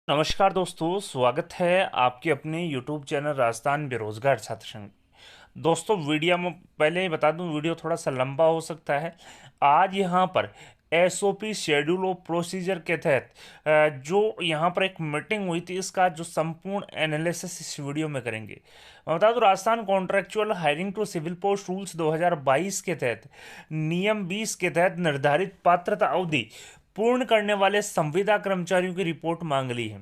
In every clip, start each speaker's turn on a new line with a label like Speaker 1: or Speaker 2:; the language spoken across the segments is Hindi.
Speaker 1: नमस्कार दोस्तों, स्वागत है आपके अपने YouTube चैनल राजस्थान बेरोजगार छात्र संघ। दोस्तों, वीडियो में पहले ही बता दूं, वीडियो थोड़ा सा लंबा हो सकता है। आज यहाँ पर एसओपी शेड्यूल ऑफ प्रोसीजर के तहत जो यहाँ पर एक मीटिंग हुई थी, इसका जो संपूर्ण एनालिसिस इस वीडियो में करेंगे। मैं बता दूं, Rajasthan contractual hiring to civil post rules 2022 के तहत नियम 20 के तहत निर्धारित पात्रता अवधि पूर्ण करने वाले संविदा कर्मचारियों की रिपोर्ट मांग ली है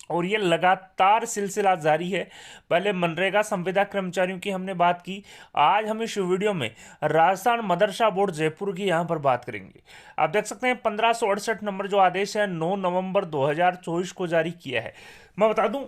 Speaker 1: और ये लगातार सिलसिला जारी है। पहले मनरेगा संविदा कर्मचारियों की हमने बात की। आज हम इस वीडियो में राजस्थान मदरसा बोर्ड जयपुर की यहाँ पर बात करेंगे। आप देख सकते हैं 1568 नंबर जो आदेश है 9 नवंबर 2024 को जारी किया है। मैं बता दूं,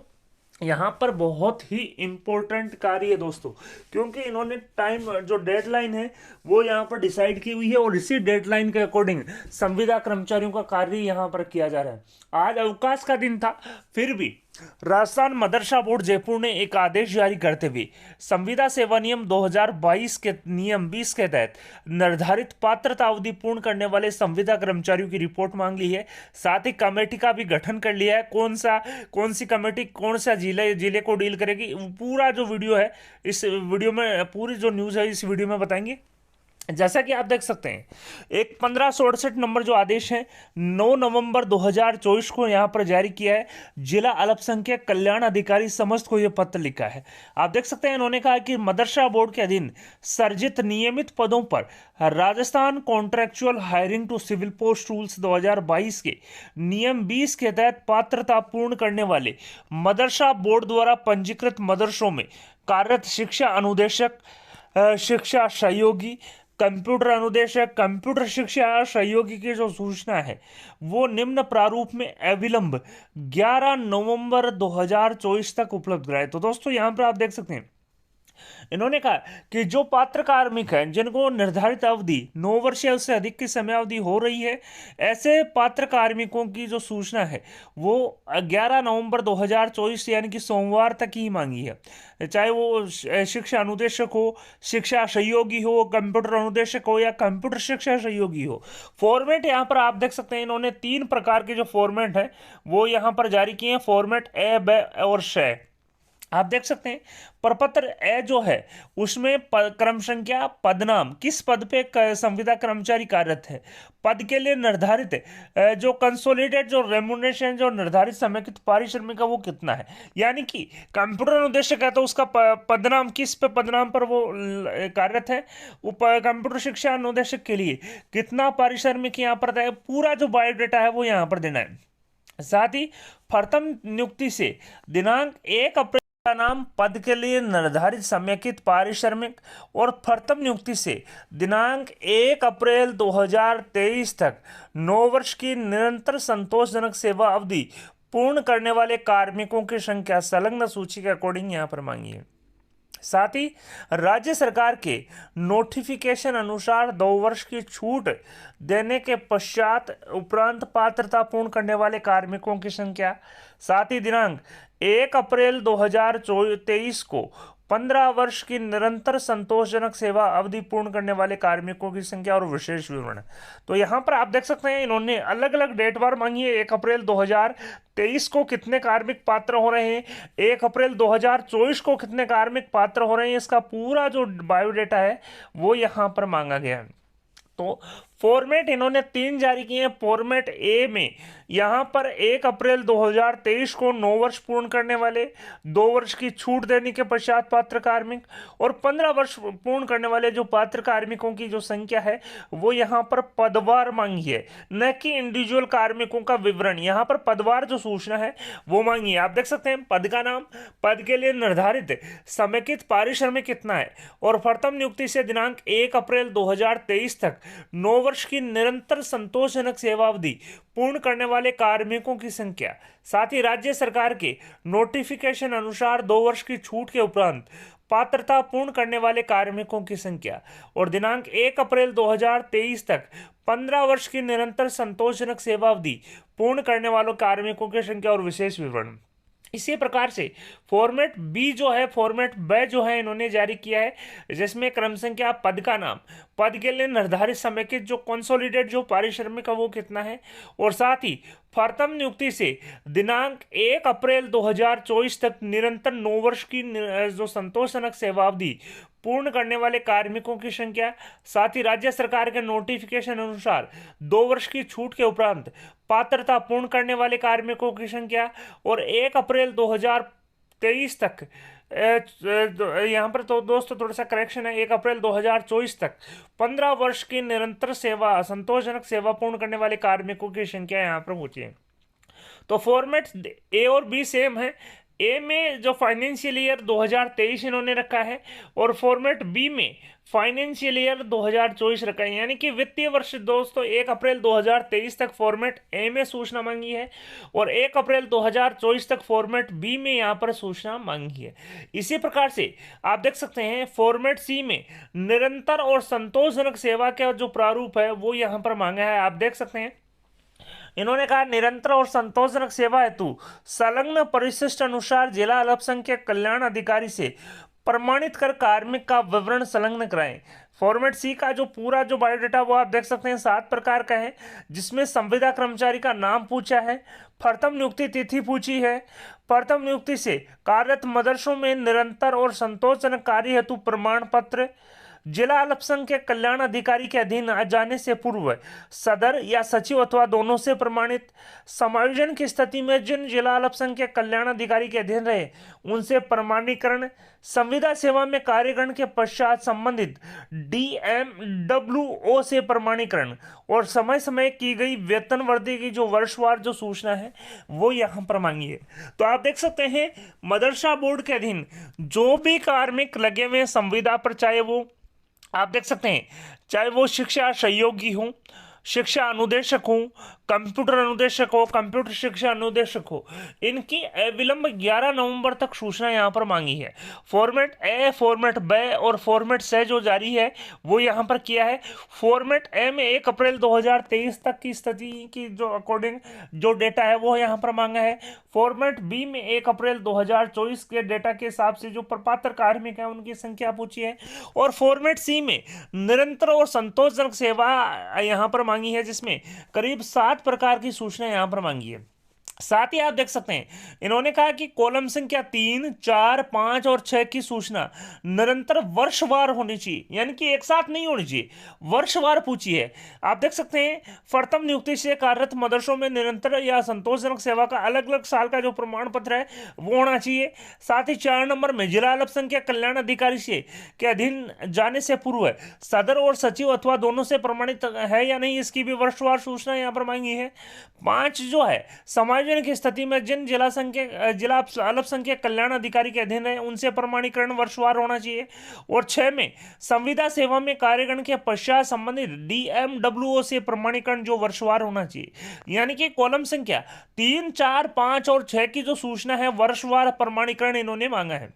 Speaker 1: यहाँ पर बहुत ही इम्पोर्टेंट कार्य है दोस्तों, क्योंकि इन्होंने टाइम जो डेडलाइन है वो यहाँ पर डिसाइड की हुई है और इसी डेडलाइन के अकॉर्डिंग संविदा कर्मचारियों का कार्य यहाँ पर किया जा रहा है। आज अवकाश का दिन था, फिर भी राजस्थान मदरसा बोर्ड जयपुर ने एक आदेश जारी करते हुए संविदा सेवा नियम 2022 के नियम 20 के तहत निर्धारित पात्रता अवधि पूर्ण करने वाले संविदा कर्मचारियों की रिपोर्ट मांग ली है। साथ ही कमेटी का भी गठन कर लिया है। कौन सी कमेटी कौन सा जिले को डील करेगी, पूरा जो वीडियो है इस वीडियो में, पूरी जो न्यूज़ है इस वीडियो में बताएंगे। जैसा कि आप देख सकते हैं, एक 1568 नंबर जो आदेश है 9 नवंबर 2024 को यहां पर जारी किया है। जिला अल्पसंख्यक कल्याण अधिकारी समस्त को यह पत्र लिखा है। आप देख सकते हैं, इन्होंने कहा कि मदरसा बोर्ड के अधीन सर्जित नियमित पदों पर Rajasthan contractual hiring to civil post rules 2022 के नियम 20 के तहत पात्रता पूर्ण करने वाले मदरसा बोर्ड द्वारा पंजीकृत मदरसों में कार्यरत शिक्षा अनुदेशक, शिक्षा सहयोगी, कंप्यूटर अनुदेशक, कंप्यूटर शिक्षा सहयोगी की जो सूचना है वो निम्न प्रारूप में अविलंब 11 नवंबर 2024 तक उपलब्ध कराए। तो दोस्तों, यहाँ पर आप देख सकते हैं, इन्होंने कहा कि जो पात्र कार्मिक हैं जिनको निर्धारित अवधि 9 वर्ष या उससे अधिक की समय अवधि हो रही है, ऐसे पात्र कार्मिकों की जो सूचना है वो 11 नवंबर 2024 यानी कि सोमवार तक ही मांगी है। चाहे वो शिक्षा अनुदेशक हो, शिक्षा सहयोगी हो, कंप्यूटर अनुदेशक हो या कंप्यूटर शिक्षा सहयोगी हो। फॉर्मेट यहाँ पर आप देख सकते हैं, इन्होंने 3 प्रकार के जो फॉर्मेट है वो यहाँ पर जारी किए हैं। फॉर्मेट ए, ब और श। आप देख सकते हैं, प्रपत्र ए जो है उसमें क्रम संख्या, पदनाम, किस पद पे संविदा कर्मचारी कार्यरत है, पद के लिए निर्धारित जो कंसोलिडेट जो रेम्युनरेशन जो निर्धारित समेकित पारिश्रमिक का वो कितना है। यानी कि कंप्यूटर अनुदेशक है तो उसका पदनाम, किस पे पदनाम पर वो कार्यरत है, वो कंप्यूटर शिक्षा अनुदेशक के लिए कितना पारिश्रमिक यहाँ पर है, पूरा जो बायोडेटा है वो यहाँ पर देना है। साथ ही प्रथम नियुक्ति से दिनांक 1 अप्रैल का नाम, पद के लिए निर्धारित समेकित पारिश्रमिक, और प्रथम नियुक्ति से दिनांक 1 अप्रैल 2023 तक 9 वर्ष की निरंतर संतोषजनक सेवा अवधि पूर्ण करने वाले कार्मिकों की संख्या संलग्न सूची के अकॉर्डिंग यहाँ पर मांगी है। साथ ही राज्य सरकार के नोटिफिकेशन अनुसार 2 वर्ष की छूट देने के पश्चात उपरांत पात्रता पूर्ण करने वाले कार्मिकों की संख्या, साथ ही दिनांक 1 अप्रैल 2023 को 15 वर्ष की निरंतर संतोषजनक सेवा अवधि पूर्ण करने वाले कार्मिकों की संख्या और विशेष विवरण। तो यहाँ पर आप देख सकते हैं, इन्होंने अलग अलग डेट बार मांगी है। 1 अप्रैल 2023 को कितने कार्मिक पात्र हो रहे हैं, 1 अप्रैल 2024 को कितने कार्मिक पात्र हो रहे हैं, इसका पूरा जो बायोडेटा है वो यहाँ पर मांगा गया है। तो फॉर्मेट इन्होंने 3 जारी किए हैं। फॉर्मेट ए में यहाँ पर 1 अप्रैल 2023 को 9 वर्ष पूर्ण करने वाले, 2 वर्ष की छूट देने के पश्चात पात्र कार्मिक, और 15 वर्ष पूर्ण करने वाले जो पात्र कार्मिकों की जो संख्या है वो यहाँ पर पदवार मांगी है, न कि इंडिविजुअल कार्मिकों का विवरण। यहाँ पर पदवार जो सूचना है वो मांगी है। आप देख सकते हैं, पद का नाम, पद के लिए निर्धारित समेकित पारिश्रमिक कितना है, और प्रथम नियुक्ति से दिनांक 1 अप्रैल 2023 तक 9 वर्ष की निरंतर संतोषजनक सेवा अवधि पूर्ण करने वाले कार्मिकों की संख्या, साथ ही राज्य सरकार के नोटिफिकेशन अनुसार 2 वर्ष की छूट के उपरांत पात्रता पूर्ण करने वाले कार्मिकों की संख्या, और दिनांक 1 अप्रैल 2023 तक 15 वर्ष की निरंतर संतोषजनक सेवा अवधि पूर्ण करने वालों कार्मिकों की संख्या और विशेष विवरण। इसी प्रकार से फॉर्मेट बी जो है, फॉर्मेट ब जो है इन्होंने जारी किया है, जिसमें क्रम संख्या, पद का नाम, पद के लिए निर्धारित समय के जो कंसोलिडेट जो पारिश्रमिक है वो कितना है, और साथ ही प्रथम नियुक्ति से दिनांक 1 अप्रैल 2024 तक निरंतर 9 वर्ष की जो संतोषजनक सेवावधि पूर्ण करने वाले कार्मिकों की संख्या, साथ ही राज्य सरकार के नोटिफिकेशन अनुसार 2 वर्ष की छूट के उपरांत पात्रता पूर्ण करने वाले कार्मिकों की संख्या, और 1 अप्रैल 2023 तक यहाँ पर तो दोस्तों थोड़ा सा करेक्शन है, 1 अप्रैल 2024 तक 15 वर्ष की निरंतर सेवा, संतोषजनक सेवा पूर्ण करने वाले कार्मिकों की संख्या यहाँ पर पूछी है। तो फॉर्मेट ए और बी सेम है। ए में जो फाइनेंशियल ईयर 2023 इन्होंने रखा है, और फॉर्मेट बी में फाइनेंशियल ईयर 2024 रखा है, यानी कि वित्तीय वर्ष दोस्तों 1 अप्रैल 2023 तक फॉर्मेट ए में सूचना मांगी है, और 1 अप्रैल 2024 तक फॉर्मेट बी में यहाँ पर सूचना मांगी है। इसी प्रकार से आप देख सकते हैं फॉर्मेट सी में निरंतर और संतोषजनक सेवा का जो प्रारूप है वो यहाँ पर मांगा है। आप देख सकते हैं इन्होंने कहा निरंतर और संतोषजनक सेवा हेतु संलग्न परिशिष्ट अनुसार जिला अल्पसंख्यक कल्याण अधिकारी से प्रमाणित कर कार्मिक का विवरण संलग्न कराएं। फॉर्मेट सी का जो पूरा जो बायोडाटा वो आप देख सकते हैं 7 प्रकार का है, जिसमें संविदा कर्मचारी का नाम पूछा है, प्रथम नियुक्ति तिथि पूछी है, प्रथम नियुक्ति से कार्यरत मदरसों में निरंतर और संतोषजनक कार्य हेतु प्रमाण पत्र, जिला अल्पसंख्यक कल्याण अधिकारी के अधीन आ जाने से पूर्व सदर या सचिव अथवा दोनों से प्रमाणित, समायोजन की स्थिति में जिन जिला अल्पसंख्यक कल्याण अधिकारी के अधीन रहे उनसे प्रमाणीकरण, संविदा सेवा में कार्यकरण के पश्चात संबंधित DMWO से प्रमाणीकरण, और समय समय की गई वेतन वृद्धि की जो वर्षवार जो सूचना है वो यहाँ पर मांगी है। तो आप देख सकते हैं मदरसा बोर्ड के अधीन जो भी कार्मिक लगे हुए हैं संविदा पर, चाहे वो आप देख सकते हैं चाहे वो शिक्षा सहयोगी हो, शिक्षा अनुदेशक हो, कंप्यूटर अनुदेशक हो, कंप्यूटर शिक्षा अनुदेशक हो, इनकी अविलंब 11 नवंबर तक सूचना यहाँ पर मांगी है। फॉर्मेट ए, फॉर्मेट ब और फॉर्मेट स जो जारी है वो यहाँ पर किया है। फॉर्मेट ए में 1 अप्रैल 2023 तक की स्थिति की जो अकॉर्डिंग जो डेटा है वो यहाँ पर मांगा है। फॉर्मेट बी में 1 अप्रैल 2024 के डेटा के हिसाब से जो प्रपात्र कार्मिक है उनकी संख्या पूछी है, और फॉर्मेट सी में निरंतर और संतोषजनक सेवा यहाँ पर मांगी है, जिसमें करीब 7 प्रकार की सूचना यहां पर मांगी है। साथ ही आप देख सकते हैं इन्होंने कहा कि कॉलम संख्या 3, 4, 5 और 6 की सूचना निरंतर वर्षवार होनी चाहिए, यानी कि एक साथ नहीं होनी चाहिए, वर्षवार पूछी है। आप देख सकते हैं प्रथम नियुक्ति से कार्यरत मदरसों में निरंतर या संतोषजनक सेवा का अलग अलग साल का जो प्रमाण पत्र है वो होना चाहिए। साथ ही 4 नंबर में जिला अल्पसंख्यक कल्याण अधिकारी से के अधीन जाने से पूर्व सदर और सचिव अथवा दोनों से प्रमाणित है या नहीं, इसकी भी वर्षवार सूचना यहाँ पर मांगी है। 5 जो है समायोजन की स्थिति में जिन जिला अल्पसंख्यक कल्याण अधिकारी के अधीन है उनसे प्रमाणीकरण वर्षवार होना चाहिए। और 6 में संविदा सेवा में कार्यकरण के पश्चात संबंधित DMWO से प्रमाणीकरण जो वर्षवार होना चाहिए, यानी कि कॉलम संख्या 3, 4, 5 और 6 की जो सूचना है वर्षवार प्रमाणीकरण इन्होंने मांगा है।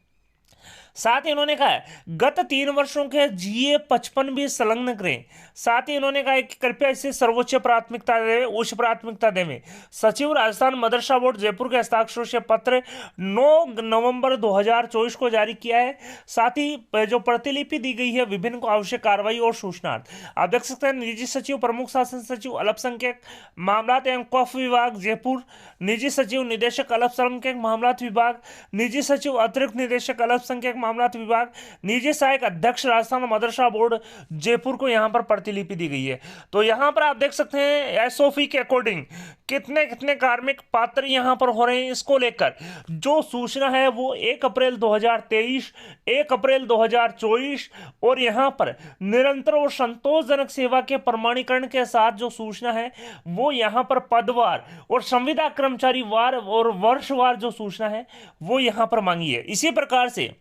Speaker 1: साथ ही इन्होंने कहा है गत 3 वर्षों के GA 55 भी संलग्न करें। साथ ही इन्होंने कहा है कि कृपया इसे सर्वोच्च प्राथमिकता देवें, उच्च प्राथमिकता देवें। सचिव राजस्थान मदरसा बोर्ड जयपुर के हस्ताक्षर से पत्र 9 नवंबर 2024 को जारी किया है। साथ ही जो प्रतिलिपि दी गई है विभिन्न को आवश्यक कार्रवाई और सूचना आप देख सकते हैं। निजी सचिव, प्रमुख शासन सचिव, अल्पसंख्यक मामलात एवं वक्फ विभाग जयपुर, निजी सचिव निदेशक अल्पसंख्यक मामलात विभाग, निजी सचिव अतिरिक्त निदेशक अल्पसंख्यक मामलात विभाग, निजी सहायक अध्यक्ष राजस्थान मदरसा बोर्ड जयपुर को यहां पर प्रतिलिपि दी गई है। तो यहां पर आप देख सकते हैं SOP के अकॉर्डिंग कितने कितने कार्मिक पात्र यहां पर हो रहे हैं, इसको लेकर जो सूचना है वो 1 अप्रैल 2023, 1 अप्रैल 2024 और यहां पर निरंतर और संतोषजनक सेवा के प्रमाणीकरण के साथ जो सूचना है वो यहां पर पदवार और संविदा कर्मचारी वार और वर्षवार जो सूचना है वो यहां पर मांगी है। इसी प्रकार से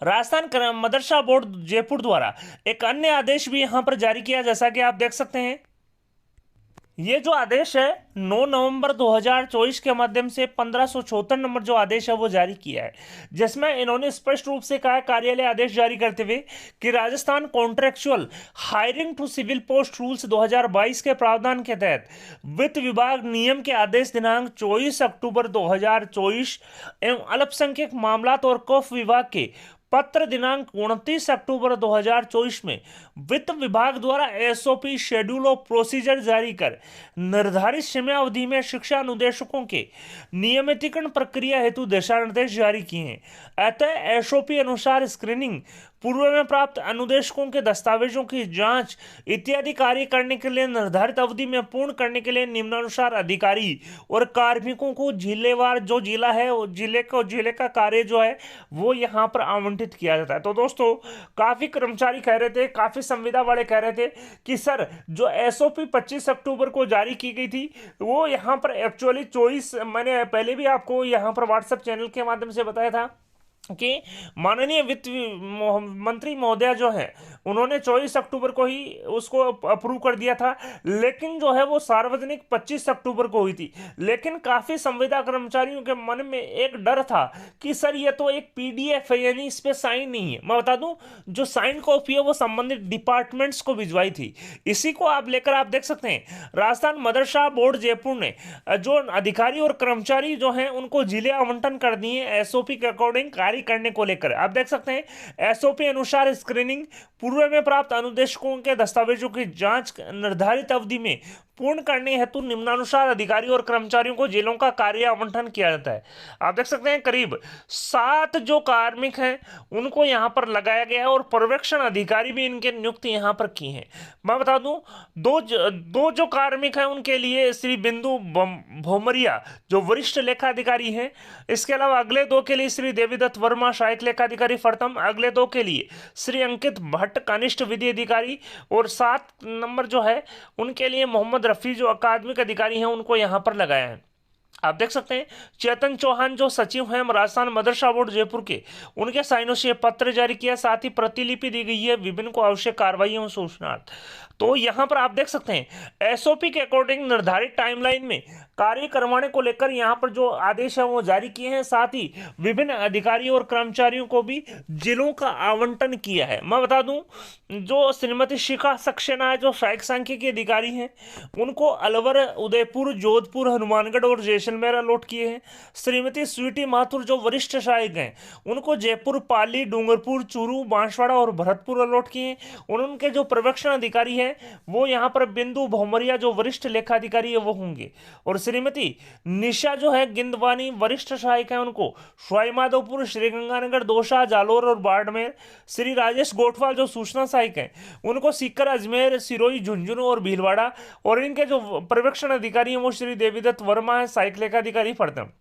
Speaker 1: राजस्थान मदरसा बोर्ड जयपुर द्वारा एक अन्य आदेश भी यहां पर जारी किया, जैसा कि आप देख सकते हैं ये जो आदेश है 9 नवंबर 2024 के माध्यम से 1574 नंबर जो आदेश है वो जारी किया है, जिसमें इन्होंने स्पष्ट रूप से कहा, कार्यालय आदेश जारी करते हुए, कि Rajasthan contractual hiring to civil post rules 2022 के प्रावधान के तहत वित्त विभाग नियम के आदेश दिनांक 24 अक्टूबर 2024 एवं अल्पसंख्यक मामलात और कौफ विभाग के पत्र दिनांक 29 अक्टूबर 2024 में वित्त विभाग द्वारा एसओपी शेड्यूल ऑफ प्रोसीजर जारी कर निर्धारित समयावधि में शिक्षा अनुदेशकों के नियमितीकरण प्रक्रिया हेतु दिशा निर्देश जारी किए हैं। अतः एसओपी अनुसार स्क्रीनिंग, पूर्व में प्राप्त अनुदेशकों के दस्तावेजों की जांच इत्यादि कार्य करने के लिए निर्धारित अवधि में पूर्ण करने के लिए निम्नानुसार अधिकारी और कार्मिकों को जिलेवार, जो जिला है जिले का कार्य जो है वो यहाँ पर आवंटित किया जाता है। तो दोस्तों, काफी कर्मचारी कह रहे थे, काफी संविदा वाले कह रहे थे कि सर जो एसओपी 25 अक्टूबर को जारी की गई थी वो यहाँ पर एक्चुअली 24, मैंने पहले भी आपको यहाँ पर व्हाट्सएप चैनल के माध्यम से बताया था कि माननीय वित्त मंत्री महोदया जो है उन्होंने 24 अक्टूबर को ही उसको अप्रूव कर दिया था, लेकिन जो है वो सार्वजनिक 25 अक्टूबर को हुई थी। लेकिन काफी संविदा कर्मचारियों के मन में एक डर था कि सर ये तो एक पीडीएफ है, यानी इस पे साइन नहीं है। मैं बता दूं, जो साइन कॉपी है वो संबंधित डिपार्टमेंट्स को भिजवाई थी। इसी को आप लेकर आप देख सकते हैं, राजस्थान मदरसा बोर्ड जयपुर ने जो अधिकारी और कर्मचारी जो हैं उनको जिले आवंटन कर दिए एसओपी के अकॉर्डिंग करने को लेकर। आप देख सकते हैं एसओपी अनुसार स्क्रीनिंग, पूर्व में प्राप्त अनुदेशकों के दस्तावेजों की जांच निर्धारित अवधि में पूर्ण करने हेतु निम्नानुसार अधिकारी और कर्मचारियों को जिलों का कार्य आवंटन किया जाता है। आप देख सकते हैं करीब 7 जो कार्मिक हैं उनको यहां पर लगाया गया है और पर्यवेक्षण अधिकारी भी इनके नियुक्त यहां पर की हैं। मैं बता दूं, दो जो कार्मिक हैं उनके लिए श्री बिंदु भोमरिया जो वरिष्ठ लेखा अधिकारी हैं, इसके अलावा अगले 2 के लिए श्री देवीदत्त वर्मा सहायक लेखा अधिकारी फर्तम, अगले 2 के लिए श्री अंकित भट्ट कनिष्ठ विधि अधिकारी, और 7 नंबर जो है उनके लिए मोहम्मद रफी जो अकादमिक अधिकारी हैं उनको यहां पर लगाया है। आप देख सकते हैं चेतन चौहान जो सचिव हैं राजस्थान मदरसा बोर्ड जयपुर के, उनके साइनों से पत्र जारी किया, साथ ही प्रतिलिपि दी गई है विभिन्न को आवश्यक कार्रवाइयों सूचनार्थ। तो यहां पर आप देख सकते हैं एसओपी के अकॉर्डिंग निर्धारित टाइमलाइन में कार्य करवाने को लेकर यहां पर जो आदेश है वो जारी किए हैं, साथ ही विभिन्न अधिकारियों और कर्मचारियों को भी जिलों का आवंटन किया है। मैं बता दूं, जो श्रीमती शिखा सक्सेना है जो सहायक सांख्यिकी अधिकारी हैं उनको अलवर, उदयपुर, जोधपुर, हनुमानगढ़ और जैसलमेर अलॉट किए हैं। श्रीमती स्वीटी माथुर जो वरिष्ठ सहायक हैं उनको जयपुर, पाली, डूंगरपुर, चूरू, बांसवाड़ा और भरतपुर अलॉट किए हैं। उनके जो पर्यवेक्षण अधिकारी हैं वो यहाँ पर बिंदु भोमरिया जो वरिष्ठ लेखा अधिकारी है वो होंगे, और श्रीमती निशा जो है गिंदवानी वरिष्ठ सहायक है उनको सवाईमाधोपुर, श्रीगंगानगर, दौसा, जालोर और बाड़मेर। श्री राजेश गोठवाल जो सूचना सहायक हैं उनको सीकर, अजमेर, सिरोही, झुंझुनू और भीलवाड़ा, और इनके जो पर्यवेक्षण अधिकारी हैं वो श्री देवीदत्त वर्मा है सहायक लेखा अधिकारी फर्तम।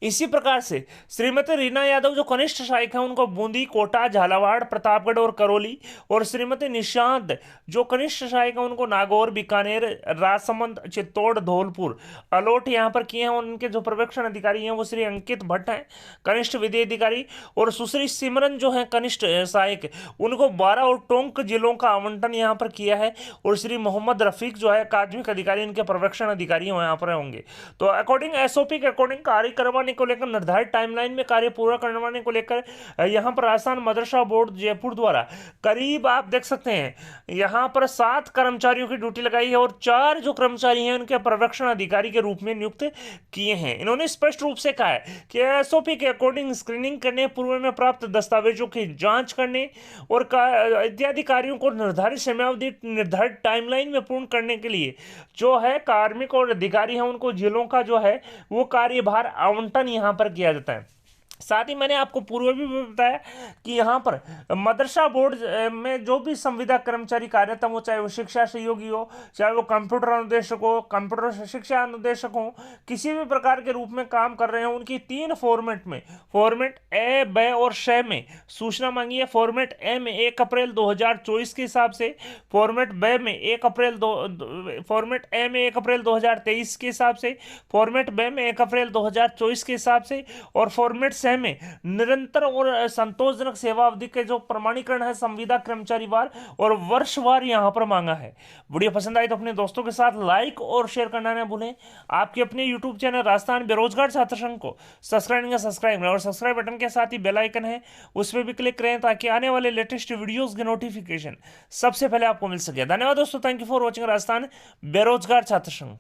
Speaker 1: इसी प्रकार से श्रीमती रीना यादव जो कनिष्ठ सहायक हैं उनको बूंदी, कोटा, झालावाड़, प्रतापगढ़ और करौली, और श्रीमती निशांत जो कनिष्ठ सहायक हैं उनको नागौर, बीकानेर, राजसमंद, चित्तौड़, धौलपुर अलॉट यहाँ पर किए हैं। उनके जो पर्यवेक्षण अधिकारी हैं वो श्री अंकित भट्ट हैं कनिष्ठ विधि अधिकारी, और सुश्री सिमरन जो है कनिष्ठ सहायक, उनको 12 और टोंक जिलों का आवंटन यहाँ पर किया है, और श्री मोहम्मद रफीक जो है अकादमिक अधिकारी इनके पर्यवेक्षण अधिकारी यहाँ पर होंगे। तो अकॉर्डिंग एसओपी के अकॉर्डिंग कार्य करवाने को लेकर, निर्धारित टाइमलाइन में कार्य पूरा करवाने को लेकर यहां पर राजस्थान मदरसा बोर्ड जयपुर द्वारा करीब आप देख सकते हैं यहां पर 7 कर्मचारियों की ड्यूटी लगाई है, और 4 जो कर्मचारी हैं उनके पर्यवेक्षण अधिकारी के रूप में नियुक्त किए हैं। इन्होंने स्पष्ट रूप से कहा है कि एसओपी के अकॉर्डिंग स्क्रीनिंग करने, पूर्व में प्राप्त दस्तावेजों की जांच करने और इत्यादि कार्यों को निर्धारित समयावधि, निर्धारित टाइमलाइन में पूर्ण करने के लिए जो है कार्मिक और अधिकारी हैं उनको जिलों का जो है वो कार्यभार आवंटन यहां पर किया जाता है। साथ ही मैंने आपको पूर्व भी बताया कि यहाँ पर मदरसा बोर्ड में जो भी संविदा कर्मचारी कार्यरत हो, चाहे वो शिक्षा सहयोगी हो, चाहे वो कंप्यूटर अनुदेशक हो, कंप्यूटर शिक्षा अनुदेशक हो, किसी भी प्रकार के रूप में काम कर रहे हैं, उनकी 3 फॉर्मेट में, फॉर्मेट ए, ब और श में सूचना मांगी है। फॉर्मेट ए में 1 अप्रैल 2024 के हिसाब से, फॉर्मेट ब में 1 अप्रैल फॉर्मेट ए में 1 अप्रैल 2023 के हिसाब से, फॉर्मेट ब में 1 अप्रैल 2024 के हिसाब से, और फॉर्मेट विषय में निरंतर और संतोषजनक सेवा अवधि के जो प्रमाणीकरण है संविदा कर्मचारी वार और वर्षवार यहां पर मांगा है। वीडियो पसंद आई तो अपने दोस्तों के साथ लाइक और शेयर करना ना भूलें। आपके अपने यूट्यूब चैनल राजस्थान बेरोजगार छात्र संघ को सब्सक्राइब और सब्सक्राइब बटन के साथ ही बेल आइकन है उस पर भी क्लिक करें ताकि आने वाले लेटेस्ट वीडियोस के नोटिफिकेशन सबसे पहले आपको मिल सके। धन्यवाद दोस्तों, thank you for watching Rajasthan बेरोजगार छात्र संघ।